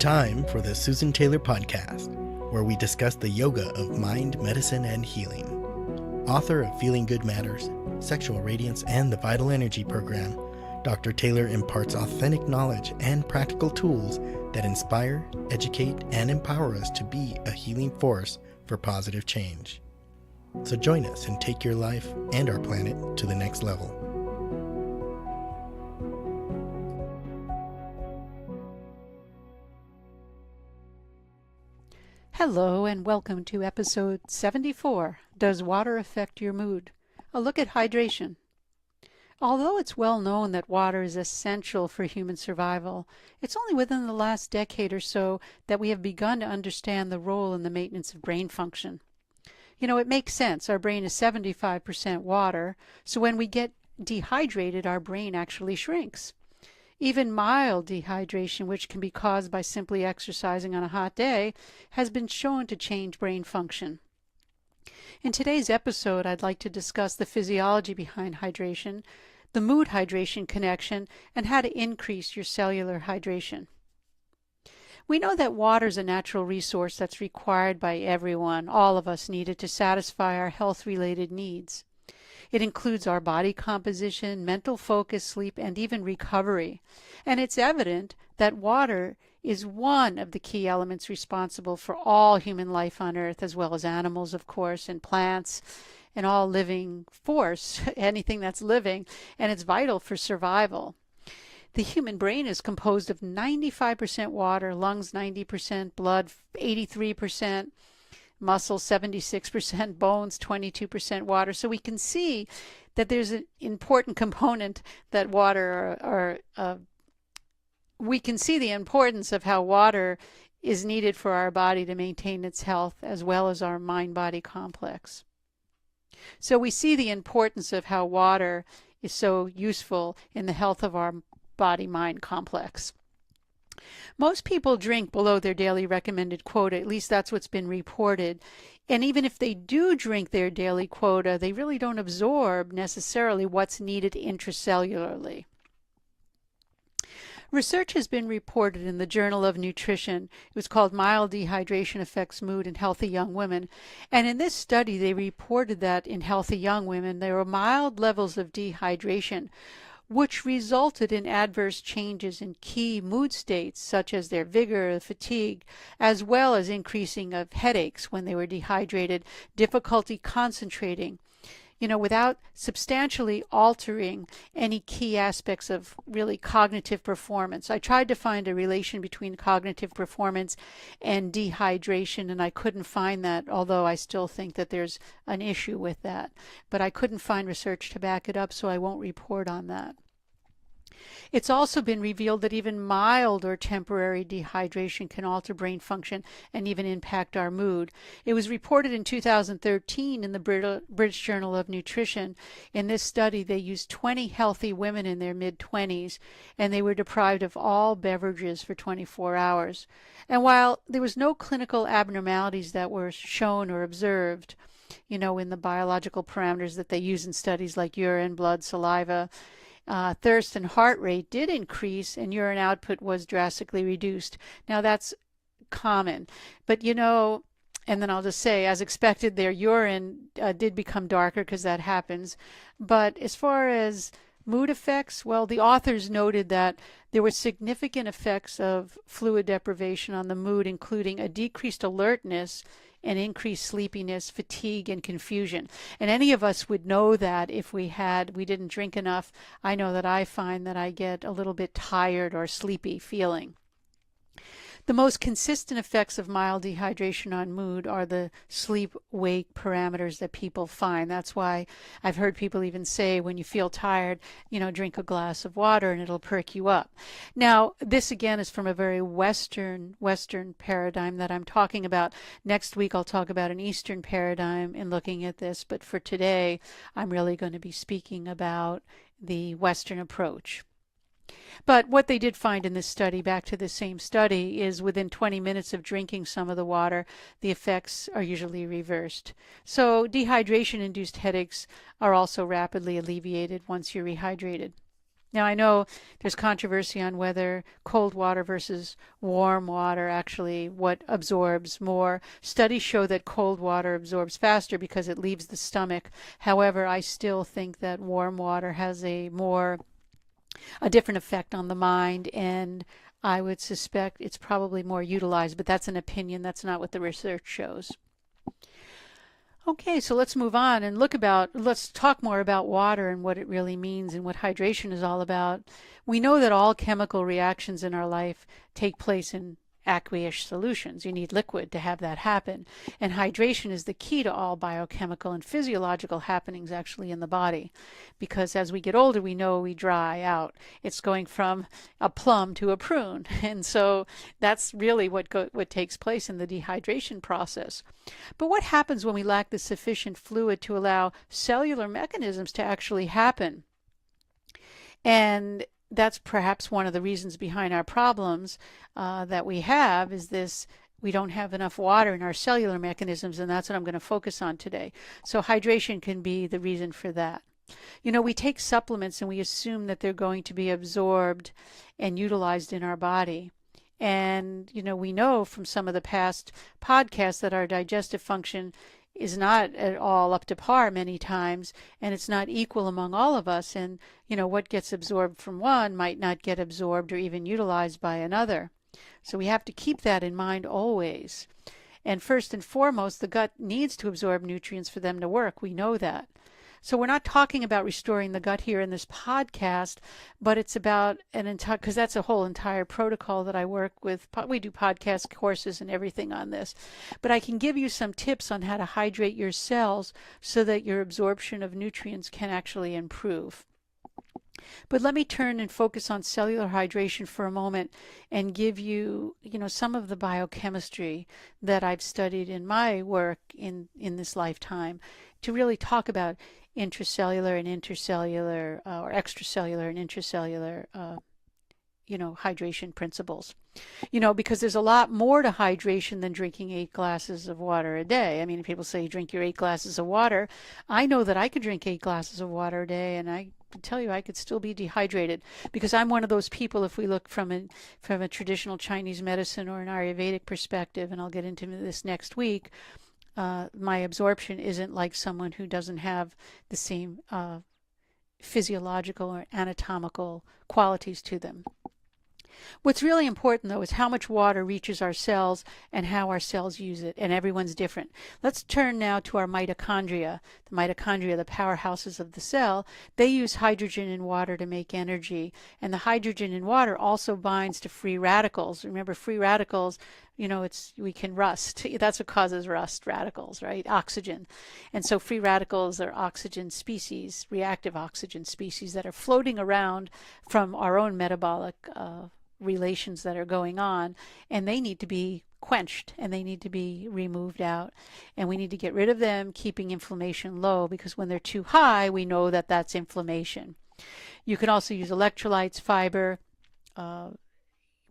time for the Susan Taylor Podcast, where we discuss the yoga of mind, medicine, and healing. Author of Feeling Good Matters, Sexual Radiance, and the Vital Energy Program, Dr. Taylor imparts authentic knowledge and practical tools that inspire, educate, and empower us to be a healing force for positive change. So join us and take your life and our planet to the next level. Hello and welcome to episode 74, Does Water Affect Your Mood? A look at hydration. Although it's well known that water is essential for human survival, it's only within the last decade or so that we have begun to understand the role in the maintenance of brain function. You know, it makes sense. Our brain is 75% water, so when we get dehydrated, our brain actually shrinks. Even mild dehydration, which can be caused by simply exercising on a hot day, has been shown to change brain function. In today's episode, I'd like to discuss the physiology behind hydration, the mood-hydration connection, and how to increase your cellular hydration. We know that water is a natural resource that's required by everyone. All of us need it to satisfy our health-related needs. It includes our body composition, mental focus, sleep, and even recovery. And it's evident that water is one of the key elements responsible for all human life on Earth, as well as animals, of course, and plants, and all living force, anything that's living, and it's vital for survival. The human brain is composed of 95% water, lungs 90%, blood 83%, muscle 76%, bones 22% water. So we can see that there's an important component that we can see the importance of how water is needed for our body to maintain its health, as well as our mind-body complex. So we see the importance of how water is so useful in the health of our body-mind complex. Most people drink below their daily recommended quota, at least that's what's been reported. And even if they do drink their daily quota, they really don't absorb necessarily what's needed intracellularly. Research has been reported in the Journal of Nutrition. It was called Mild Dehydration Affects Mood in Healthy Young Women. And in this study, they reported that in healthy young women, there were mild levels of dehydration, which resulted in adverse changes in key mood states such as their vigor, fatigue, as well as increasing of headaches when they were dehydrated, difficulty concentrating, without substantially altering any key aspects of really cognitive performance. I tried to find a relation between cognitive performance and dehydration, and I couldn't find that, although I still think that there's an issue with that. But I couldn't find research to back it up, so I won't report on that. It's also been revealed that even mild or temporary dehydration can alter brain function and even impact our mood. It was reported in 2013 in the British Journal of Nutrition. In this study, they used 20 healthy women in their mid-20s, and they were deprived of all beverages for 24 hours. And while there was no clinical abnormalities that were shown or observed, in the biological parameters that they use in studies like urine, blood, saliva, thirst and heart rate did increase, and urine output was drastically reduced. Now that's common, but and then I'll just say, as expected, their urine did become darker because that happens. But as far as mood effects, well, the authors noted that there were significant effects of fluid deprivation on the mood, including a decreased alertness and increased sleepiness, fatigue, and confusion. And any of us would know that if we didn't drink enough. I know that I find that I get a little bit tired or sleepy feeling. The most consistent effects of mild dehydration on mood are the sleep-wake parameters that people find. That's why I've heard people even say when you feel tired, drink a glass of water and it'll perk you up. Now, this again is from a very Western paradigm that I'm talking about. Next week I'll talk about an Eastern paradigm in looking at this, but for today I'm really going to be speaking about the Western approach. But what they did find in this study, back to the same study, is within 20 minutes of drinking some of the water, the effects are usually reversed. So dehydration-induced headaches are also rapidly alleviated once you're rehydrated. Now, I know there's controversy on whether cold water versus warm water actually what absorbs more. Studies show that cold water absorbs faster because it leaves the stomach. However, I still think that warm water has a different effect on the mind, and I would suspect it's probably more utilized, but that's an opinion. That's not what the research shows. Okay, so let's move on and let's talk more about water and what it really means and what hydration is all about. We know that all chemical reactions in our life take place in aqueous solutions. You need liquid to have that happen. And hydration is the key to all biochemical and physiological happenings actually in the body. Because as we get older, we know we dry out. It's going from a plum to a prune. And so that's really what takes place in the dehydration process. But what happens when we lack the sufficient fluid to allow cellular mechanisms to actually happen? And that's perhaps one of the reasons behind our problems that we have is this: we don't have enough water in our cellular mechanisms, and that's what I'm going to focus on today. So hydration can be the reason for that. You know, we take supplements and we assume that they're going to be absorbed and utilized in our body. And, you know, we know from some of the past podcasts that our digestive function is not at all up to par many times, and it's not equal among all of us. And, you know, what gets absorbed from one might not get absorbed or even utilized by another. So we have to keep that in mind always. And first and foremost, the gut needs to absorb nutrients for them to work. We know that. So we're not talking about restoring the gut here in this podcast, but it's about an entire, because that's a whole entire protocol that I work with. We do podcast courses and everything on this. But I can give you some tips on how to hydrate your cells so that your absorption of nutrients can actually improve. But let me turn and focus on cellular hydration for a moment and give you, some of the biochemistry that I've studied in my work in this lifetime to really talk about intracellular and intercellular or extracellular and intracellular hydration principles. Because there's a lot more to hydration than drinking 8 glasses of water a day. I mean, people say drink your 8 glasses of water. I know that I could drink 8 glasses of water a day, and I can tell you I could still be dehydrated, because I'm one of those people, if we look from a traditional Chinese medicine or an Ayurvedic perspective, and I'll get into this next week, my absorption isn't like someone who doesn't have the same physiological or anatomical qualities to them. What's really important, though, is how much water reaches our cells and how our cells use it, and everyone's different. Let's turn now to our mitochondria. The mitochondria, the powerhouses of the cell, they use hydrogen and water to make energy, and the hydrogen in water also binds to free radicals. Remember, free radicals, we can rust. That's what causes rust, radicals, right? Oxygen. And so free radicals are oxygen species, reactive oxygen species that are floating around from our own metabolic relations that are going on, and they need to be quenched and they need to be removed out, and we need to get rid of them, keeping inflammation low, because when they're too high, we know that that's inflammation. You can also use electrolytes, fiber,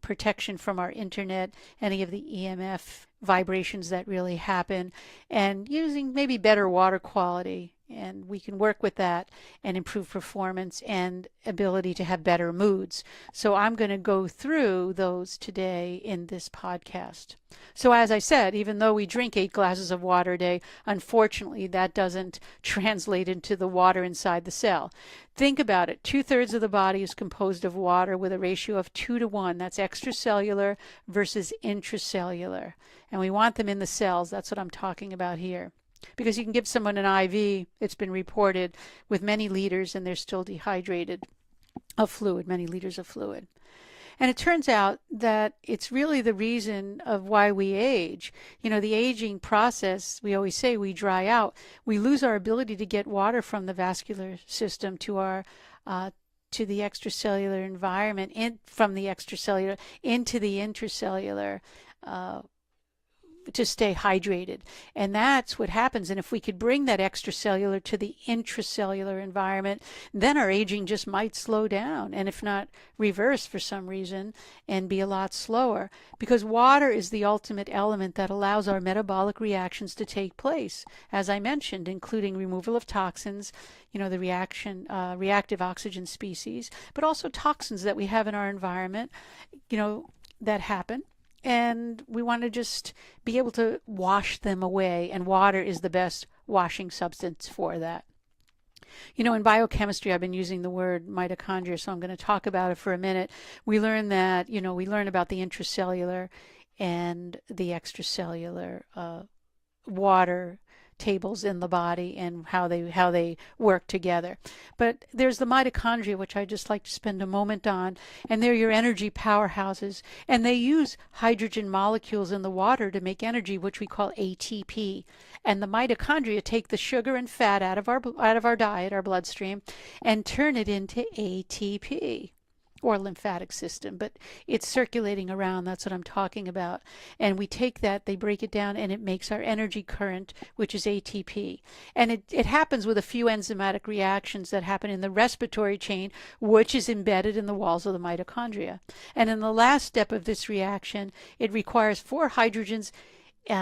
protection from our internet, any of the EMF vibrations that really happen, and using maybe better water quality. And we can work with that and improve performance and ability to have better moods. So I'm going to go through those today in this podcast. So as I said, even though we drink 8 glasses of water a day, unfortunately that doesn't translate into the water inside the cell. Think about it. 2/3 of the body is composed of water with a ratio of 2-to-1. That's extracellular versus intracellular. And we want them in the cells. That's what I'm talking about here. Because you can give someone an IV, it's been reported, with many liters, and they're still dehydrated of fluid, many liters of fluid. And it turns out that it's really the reason of why we age. The aging process, we always say we dry out. We lose our ability to get water from the vascular system to our to the extracellular environment, from the extracellular into the intracellular to stay hydrated. And that's what happens. And if we could bring that extracellular to the intracellular environment, then our aging just might slow down, and if not reverse for some reason, and be a lot slower. Because water is the ultimate element that allows our metabolic reactions to take place, as I mentioned, including removal of toxins, the reactive oxygen species, but also toxins that we have in our environment, that happen. And we want to just be able to wash them away, and water is the best washing substance for that. In biochemistry, I've been using the word mitochondria, so I'm going to talk about it for a minute. We learn that, we learn about the intracellular and the extracellular water tables in the body and how they work together. But there's the mitochondria, which I just like to spend a moment on, and they're your energy powerhouses, and they use hydrogen molecules in the water to make energy, which we call ATP. And the mitochondria take the sugar and fat out of our diet, our bloodstream, and turn it into ATP. Or lymphatic system, but it's circulating around. That's what I'm talking about. And we take that, they break it down, and it makes our energy current, which is ATP. And it happens with a few enzymatic reactions that happen in the respiratory chain, which is embedded in the walls of the mitochondria. And in the last step of this reaction, it requires 4 hydrogens, 2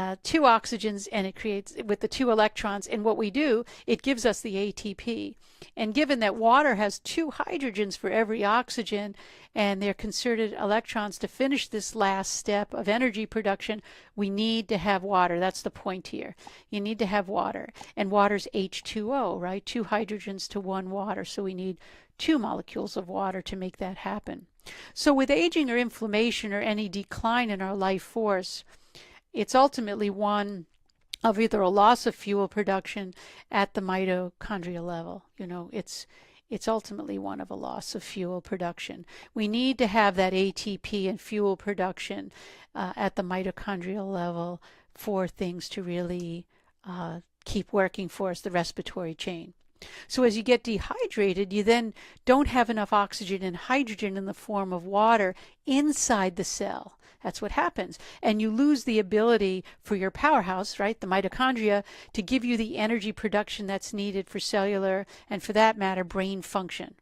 oxygens, and it creates with the 2 electrons. And what we do, it gives us the ATP. And given that water has 2 hydrogens for every oxygen, and they're concerted electrons to finish this last step of energy production, we need to have water. That's the point here. You need to have water. And water's H2O, right? 2 hydrogens to 1 water. So we need 2 molecules of water to make that happen. So with aging or inflammation or any decline in our life force, it's ultimately one of either a loss of fuel production at the mitochondrial level. It's ultimately one of a loss of fuel production. We need to have that ATP and fuel production at the mitochondrial level for things to really keep working for us, the respiratory chain. So as you get dehydrated, you then don't have enough oxygen and hydrogen in the form of water inside the cell. That's what happens. And you lose the ability for your powerhouse, right, the mitochondria, to give you the energy production that's needed for cellular and, for that matter, brain function.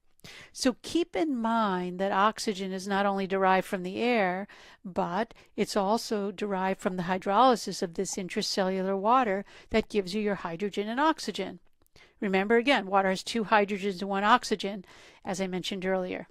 So keep in mind that oxygen is not only derived from the air, but it's also derived from the hydrolysis of this intracellular water that gives you your hydrogen and oxygen. Remember, again, water has 2 hydrogens and 1 oxygen, as I mentioned earlier.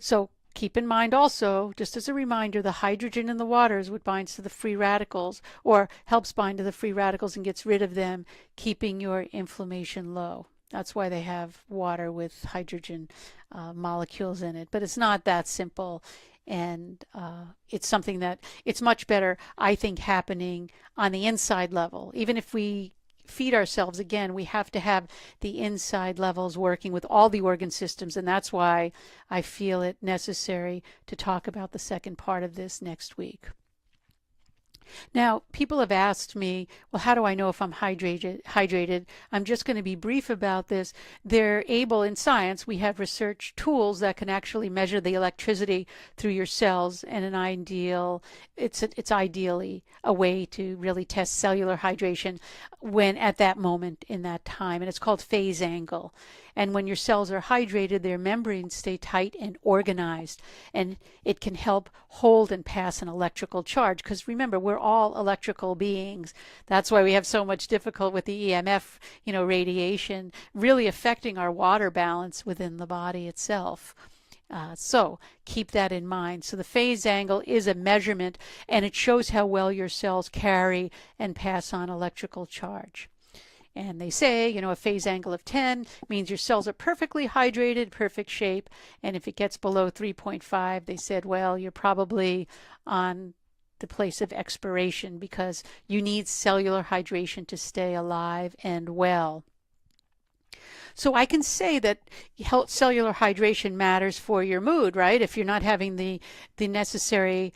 So keep in mind also, just as a reminder, the hydrogen in the water is what binds to the free radicals, or helps bind to the free radicals and gets rid of them, keeping your inflammation low. That's why they have water with hydrogen molecules in it. But it's not that simple. And it's something that it's much better, I think, happening on the inside level. Even if we feed ourselves, again, we have to have the inside levels working with all the organ systems, and that's why I feel it necessary to talk about the second part of this next week. Now, people have asked me, well, how do I know if I'm hydrated? I'm just going to be brief about this. They're able, in science, we have research tools that can actually measure the electricity through your cells, and it's ideally a way to really test cellular hydration when at that moment in that time, and it's called phase angle. And when your cells are hydrated, their membranes stay tight and organized, and it can help hold and pass an electrical charge. Because remember, we're all electrical beings. That's why we have so much difficulty with the EMF, radiation, really affecting our water balance within the body itself. So keep that in mind. So the phase angle is a measurement, and it shows how well your cells carry and pass on electrical charge. And they say, a phase angle of 10 means your cells are perfectly hydrated, perfect shape. And if it gets below 3.5, they said, well, you're probably on the place of expiration, because you need cellular hydration to stay alive and well. So I can say that cellular hydration matters for your mood, right? If you're not having the necessary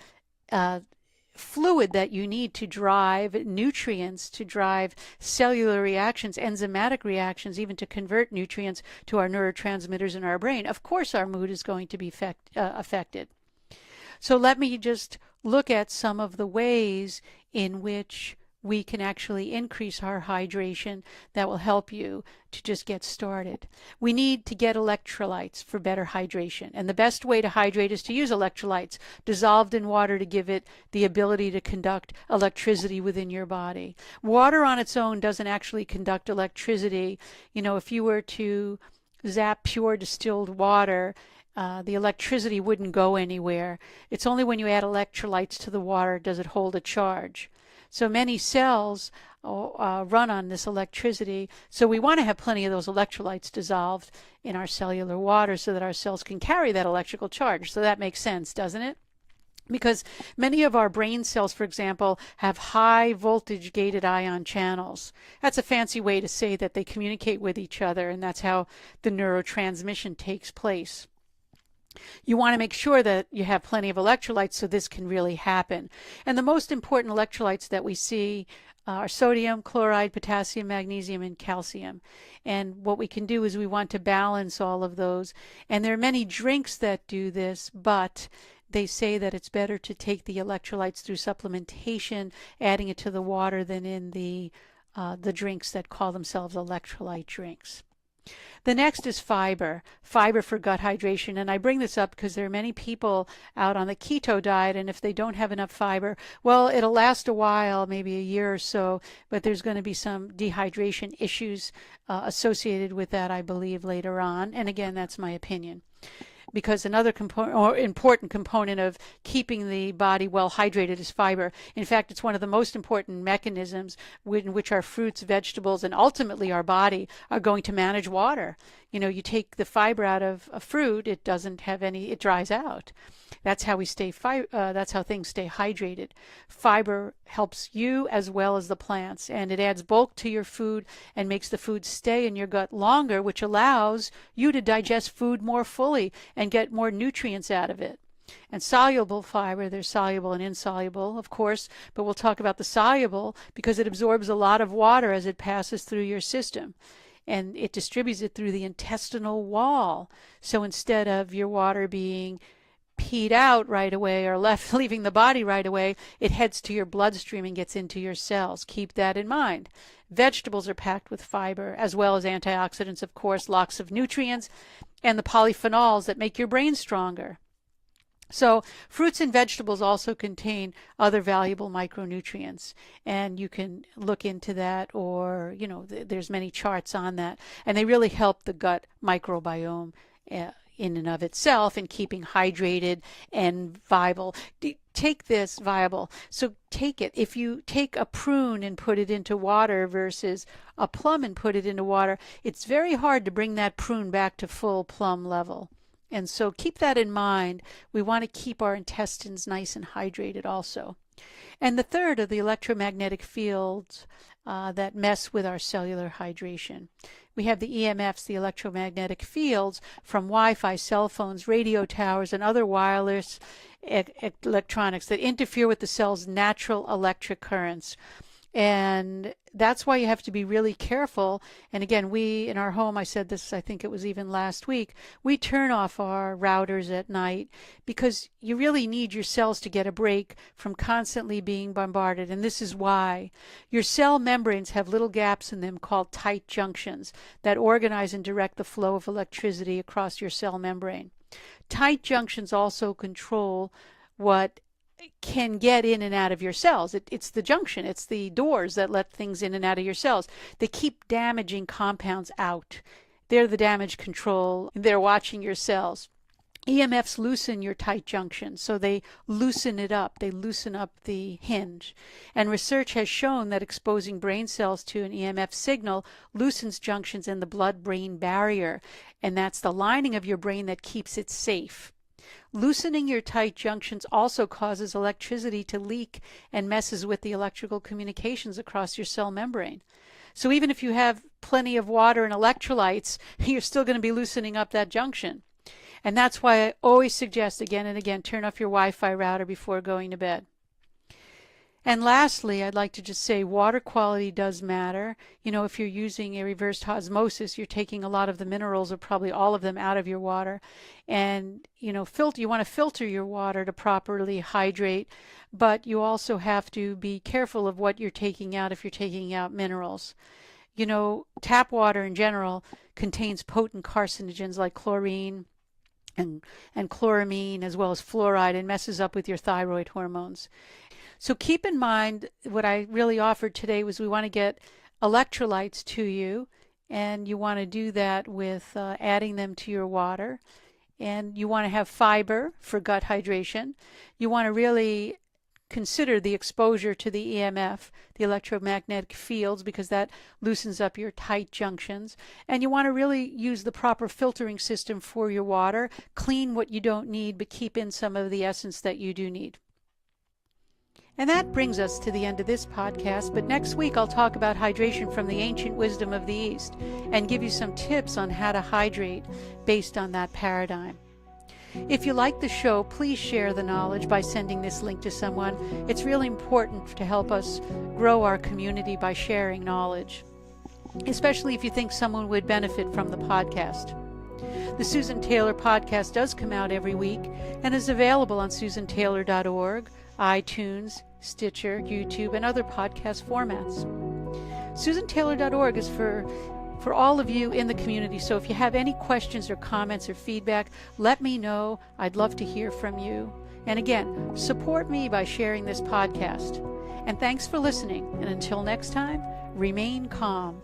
fluid that you need to drive nutrients, to drive cellular reactions, enzymatic reactions, even to convert nutrients to our neurotransmitters in our brain, of course our mood is going to be affected. So let me just look at some of the ways in which we can actually increase our hydration that will help you to just get started. We need to get electrolytes for better hydration. And the best way to hydrate is to use electrolytes dissolved in water to give it the ability to conduct electricity within your body. Water on its own doesn't actually conduct electricity. You know, if you were to zap pure distilled water, the electricity wouldn't go anywhere. It's only when you add electrolytes to the water does it hold a charge. So many cells run on this electricity. So we want to have plenty of those electrolytes dissolved in our cellular water so that our cells can carry that electrical charge. So that makes sense, doesn't it? Because many of our brain cells, for example, have high voltage gated ion channels. That's a fancy way to say that they communicate with each other, and that's how the neurotransmission takes place. You want to make sure that you have plenty of electrolytes so this can really happen. And the most important electrolytes that we see are sodium, chloride, potassium, magnesium, and calcium. And what we can do is we want to balance all of those. And there are many drinks that do this, but they say that it's better to take the electrolytes through supplementation, adding it to the water, than in the drinks that call themselves electrolyte drinks. The next is fiber for gut hydration. And I bring this up because there are many people out on the keto diet, and if they don't have enough fiber, well, it'll last a while, maybe a year or so, but there's going to be some dehydration issues associated with that, I believe, later on. And again, that's my opinion. Because another component, or important component of keeping the body well hydrated, is fiber. In fact, it's one of the most important mechanisms in which our fruits, vegetables, and ultimately our body are going to manage water. You know, you take the fiber out of a fruit, it doesn't have any, it dries out. That's how we stay that's how things stay hydrated. Fiber helps you as well as the plants, and it adds bulk to your food and makes the food stay in your gut longer, which allows you to digest food more fully and get more nutrients out of it. And soluble fiber, there's soluble and insoluble, of course, but we'll talk about the soluble because it absorbs a lot of water as it passes through your system. And it distributes it through the intestinal wall. So instead of your water being peed out right away or leaving the body right away, it heads to your bloodstream and gets into your cells. Keep that in mind. Vegetables are packed with fiber, as well as antioxidants, of course, lots of nutrients, and the polyphenols that make your brain stronger. So fruits and vegetables also contain other valuable micronutrients, and you can look into that, or, you know, there's many charts on that, and they really help the gut microbiome in and of itself in keeping hydrated and viable. Take this viable. So take it. If you take a prune and put it into water versus a plum and put it into water, it's very hard to bring that prune back to full plum level. And so keep that in mind. We want to keep our intestines nice and hydrated also. And the third are the electromagnetic fields that mess with our cellular hydration. We have the EMFs, the electromagnetic fields, from Wi-Fi, cell phones, radio towers, and other wireless electronics that interfere with the cell's natural electric currents. And that's why you have to be really careful. And again, we in our home, I said this, I think it was even last week, we turn off our routers at night because you really need your cells to get a break from constantly being bombarded. And this is why. Your cell membranes have little gaps in them called tight junctions that organize and direct the flow of electricity across your cell membrane. Tight junctions also control what can get in and out of your cells. It's the junction, it's the doors that let things in and out of your cells. They keep damaging compounds out. They're the damage control. They're watching your cells. EMFs loosen your tight junction, so they loosen it up. They loosen up the hinge. And research has shown that exposing brain cells to an EMF signal loosens junctions in the blood-brain barrier, and that's the lining of your brain that keeps it safe. Loosening your tight junctions also causes electricity to leak and messes with the electrical communications across your cell membrane. So even if you have plenty of water and electrolytes, you're still going to be loosening up that junction. And that's why I always suggest again and again, turn off your Wi-Fi router before going to bed. And lastly, I'd like to just say water quality does matter. If you're using a reversed osmosis, you're taking a lot of the minerals or probably all of them out of your water. And, you want to filter your water to properly hydrate, but you also have to be careful of what you're taking out if you're taking out minerals. Tap water in general contains potent carcinogens like chlorine and chloramine, as well as fluoride, and messes up with your thyroid hormones. So keep in mind, what I really offered today was we want to get electrolytes to you, and you want to do that with adding them to your water. And you want to have fiber for gut hydration. You want to really consider the exposure to the EMF, the electromagnetic fields, because that loosens up your tight junctions. And you want to really use the proper filtering system for your water. Clean what you don't need, but keep in some of the essence that you do need. And that brings us to the end of this podcast, but next week I'll talk about hydration from the ancient wisdom of the East and give you some tips on how to hydrate based on that paradigm. If you like the show, please share the knowledge by sending this link to someone. It's really important to help us grow our community by sharing knowledge, especially if you think someone would benefit from the podcast. The Susan Taylor podcast does come out every week and is available on susantaylor.org, iTunes, Stitcher, YouTube, and other podcast formats. susantaylor.org is for all of you in the community. So if you have any questions or comments or feedback, let me know. I'd love to hear from you. And again, support me by sharing this podcast. And thanks for listening. And until next time, remain calm.